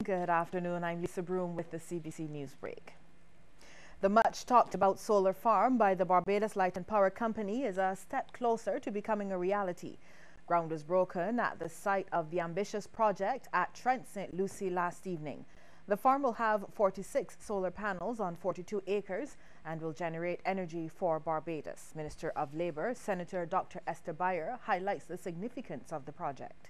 Good afternoon. I'm Lisa Broom with the CBC News Break. The much talked about solar farm by the Barbados Light and Power Company is a step closer to becoming a reality. Ground was broken at the site of the ambitious project at Trent St. Lucie last evening. The farm will have 46 solar panels on 42 acres and will generate energy for Barbados. Minister of Labour, Senator Dr. Esther Bayer, highlights the significance of the project.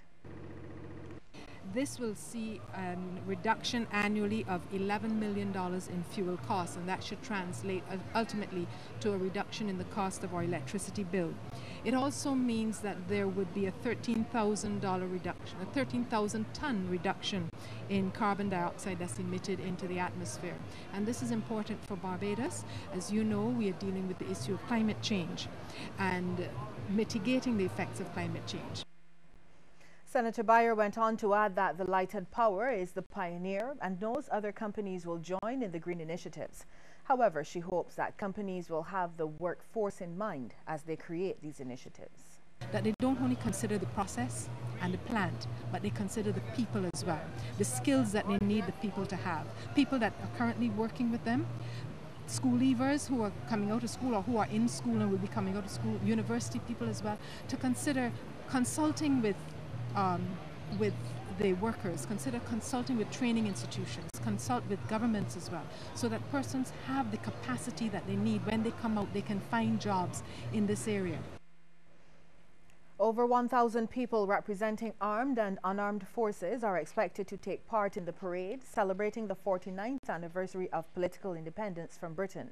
This will see a reduction annually of $11 million in fuel costs, and that should translate ultimately to a reduction in the cost of our electricity bill. It also means that there would be a $13,000 reduction, a 13,000-ton reduction in carbon dioxide that's emitted into the atmosphere. And this is important for Barbados. As you know, we are dealing with the issue of climate change and mitigating the effects of climate change. Senator Bayer went on to add that the Light and Power is the pioneer and knows other companies will join in the green initiatives. However, she hopes that companies will have the workforce in mind as they create these initiatives. That they don't only consider the process and the plant, but they consider the people as well. The skills that they need the people to have. People that are currently working with them, school leavers who are coming out of school or who are in school and will be coming out of school, university people as well, to consider consulting with the workers, consider consulting with training institutions, consult with governments as well, so that persons have the capacity that they need. When they come out, they can find jobs in this area. Over 1,000 people representing armed and unarmed forces are expected to take part in the parade celebrating the 49th anniversary of political independence from Britain.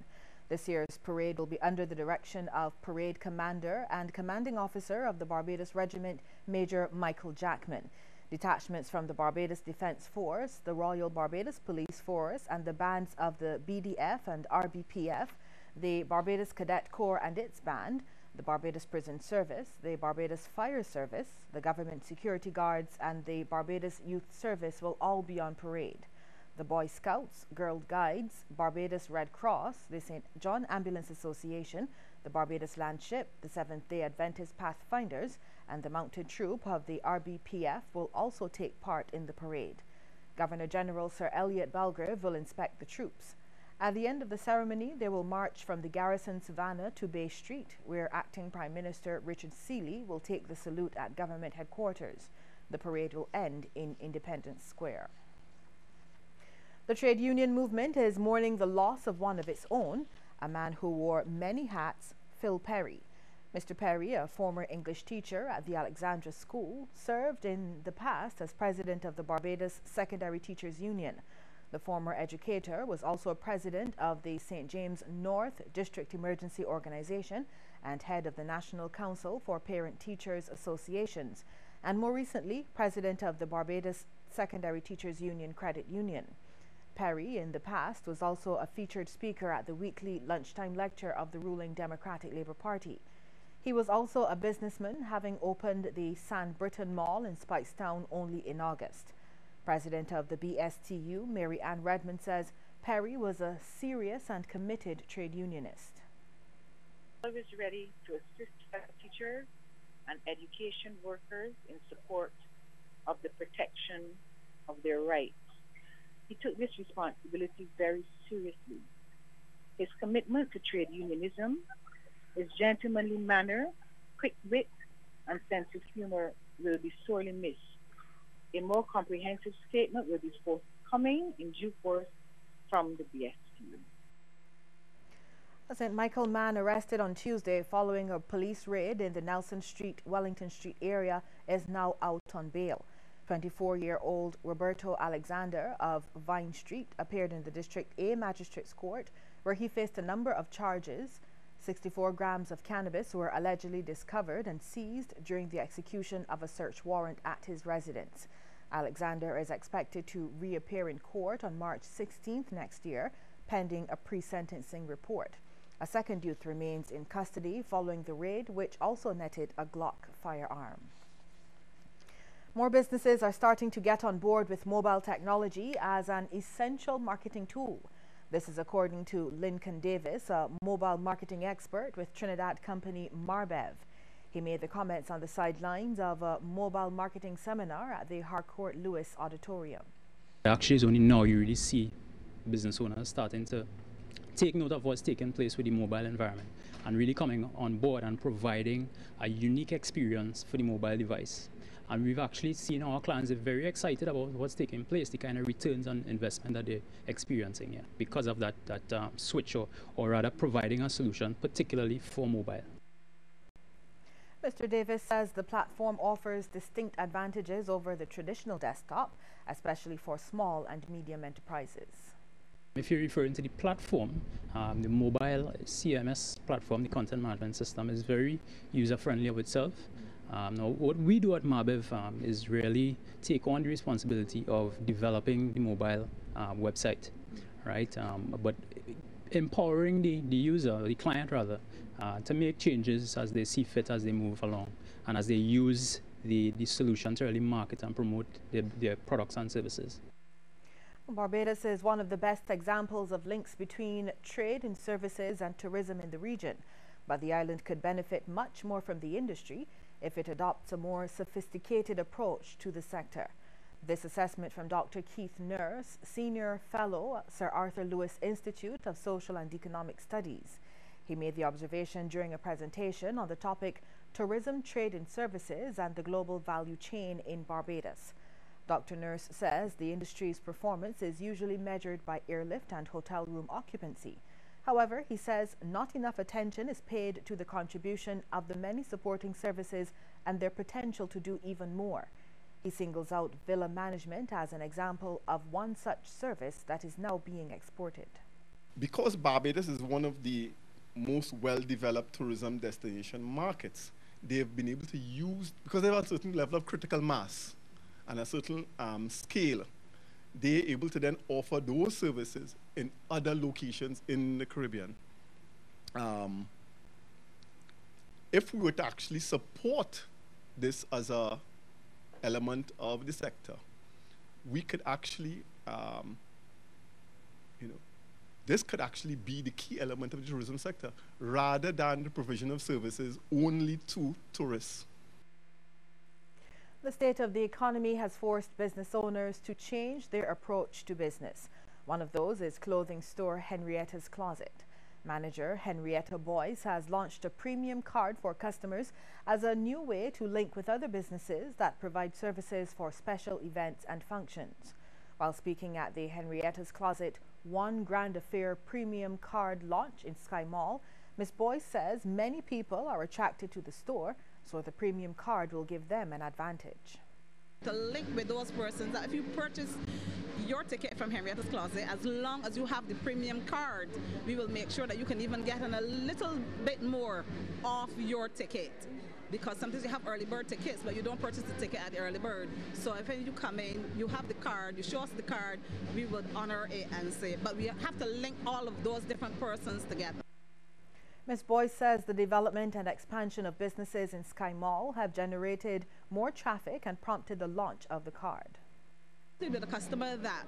This year's parade will be under the direction of Parade Commander and Commanding Officer of the Barbados Regiment, Major Michael Jackman. Detachments from the Barbados Defence Force, the Royal Barbados Police Force, and the bands of the BDF and RBPF, the Barbados Cadet Corps and its band, the Barbados Prison Service, the Barbados Fire Service, the Government Security Guards, and the Barbados Youth Service will all be on parade. The Boy Scouts, Girl Guides, Barbados Red Cross, the St. John Ambulance Association, the Barbados Landship, the Seventh-day Adventist Pathfinders, and the Mounted Troop of the RBPF will also take part in the parade. Governor-General Sir Elliot Belgrave will inspect the troops. At the end of the ceremony, they will march from the Garrison Savannah to Bay Street, where Acting Prime Minister Richard Seeley will take the salute at government headquarters. The parade will end in Independence Square. The trade union movement is mourning the loss of one of its own, a man who wore many hats, Phil Perry. Mr. Perry, a former English teacher at the Alexandra School, served in the past as president of the Barbados Secondary Teachers Union. The former educator was also president of the St. James North District Emergency Organization and head of the National Council for Parent Teachers Associations, and more recently, president of the Barbados Secondary Teachers Union Credit Union. Perry, in the past, was also a featured speaker at the weekly lunchtime lecture of the ruling Democratic Labour Party. He was also a businessman, having opened the San Britain Mall in Spicestown only in August. President of the BSTU, Mary Ann Redmond, says Perry was a serious and committed trade unionist. I was ready to assist teachers and education workers in support of the protection of their rights. He took this responsibility very seriously. His commitment to trade unionism, his gentlemanly manner, quick wit, and sense of humor will be sorely missed. A more comprehensive statement will be forthcoming in due course from the BSTU. A St. Michael man arrested on Tuesday following a police raid in the Nelson Street, Wellington Street area is now out on bail. 24-year-old Roberto Alexander of Vine Street appeared in the District A Magistrates Court, where he faced a number of charges. 64 grams of cannabis were allegedly discovered and seized during the execution of a search warrant at his residence. Alexander is expected to reappear in court on March 16th next year, pending a pre-sentencing report. A second youth remains in custody following the raid, which also netted a Glock firearm. More businesses are starting to get on board with mobile technology as an essential marketing tool. This is according to Lincoln Davis, a mobile marketing expert with Trinidad company Marbev. He made the comments on the sidelines of a mobile marketing seminar at the Harcourt Lewis Auditorium. Actually, it's only now you really see business owners starting to take note of what's taking place with the mobile environment and really coming on board and providing a unique experience for the mobile device. And we've actually seen our clients are very excited about what's taking place, the kind of returns on investment that they're experiencing here because of that switch, or rather providing a solution particularly for mobile. Mr. Davis says the platform offers distinct advantages over the traditional desktop, especially for small and medium enterprises. If you're referring to the platform, the mobile CMS platform, the content management system, is very user-friendly of itself. Now, what we do at Mabev is really take on the responsibility of developing the mobile website, right? But empowering the user, the client rather, to make changes as they see fit as they move along and as they use the solution to really market and promote their products and services. Barbados is one of the best examples of links between trade and services and tourism in the region, but the island could benefit much more from the industry if it adopts a more sophisticated approach to the sector. This assessment from Dr. Keith Nurse, Senior Fellow at Sir Arthur Lewis Institute of Social and Economic Studies. He made the observation during a presentation on the topic Tourism, Trade and Services and the Global Value Chain in Barbados. Dr. Nurse says the industry's performance is usually measured by airlift and hotel room occupancy. However, he says not enough attention is paid to the contribution of the many supporting services and their potential to do even more. He singles out villa management as an example of one such service that is now being exported. Because Barbados is one of the most well-developed tourism destination markets, they've been able to use, because they have a certain level of critical mass and a certain scale, they're able to then offer those services in other locations in the Caribbean. If we were to actually support this as a element of the sector, we could actually, this could actually be the key element of the tourism sector, rather than the provision of services only to tourists. The state of the economy has forced business owners to change their approach to business. One of those is clothing store Henrietta's Closet. Manager Henrietta Boyce has launched a premium card for customers as a new way to link with other businesses that provide services for special events and functions. While speaking at the Henrietta's Closet One Grand Affair premium card launch in Sky Mall, Ms. Boyce says many people are attracted to the store, so the premium card will give them an advantage. To link with those persons that if you purchase your ticket from Henrietta's Closet, as long as you have the premium card, we will make sure that you can even get a little bit more off your ticket. Because sometimes you have early bird tickets, but you don't purchase the ticket at the early bird. So if you come in, you have the card, you show us the card, we would honor it and say, but we have to link all of those different persons together. Ms. Boyce says the development and expansion of businesses in Sky Mall have generated more traffic and prompted the launch of the card. With a customer that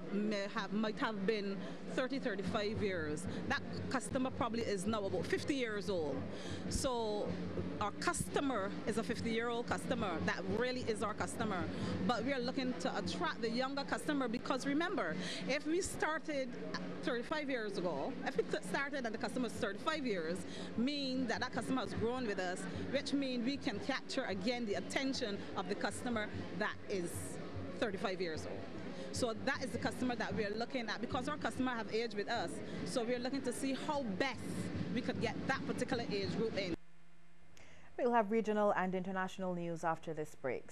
might have been 35 years, that customer probably is now about 50 years old. So our customer is a 50-year-old customer. That really is our customer. But we are looking to attract the younger customer, because remember, if we started 35 years ago, if we started and the customer is 35 years, mean that customer has grown with us, which means we can capture again the attention of the customer that is 35 years old. So that is the customer that we're looking at, because our customer have aged with us. So we're looking to see how best we could get that particular age group in. We'll have regional and international news after this break.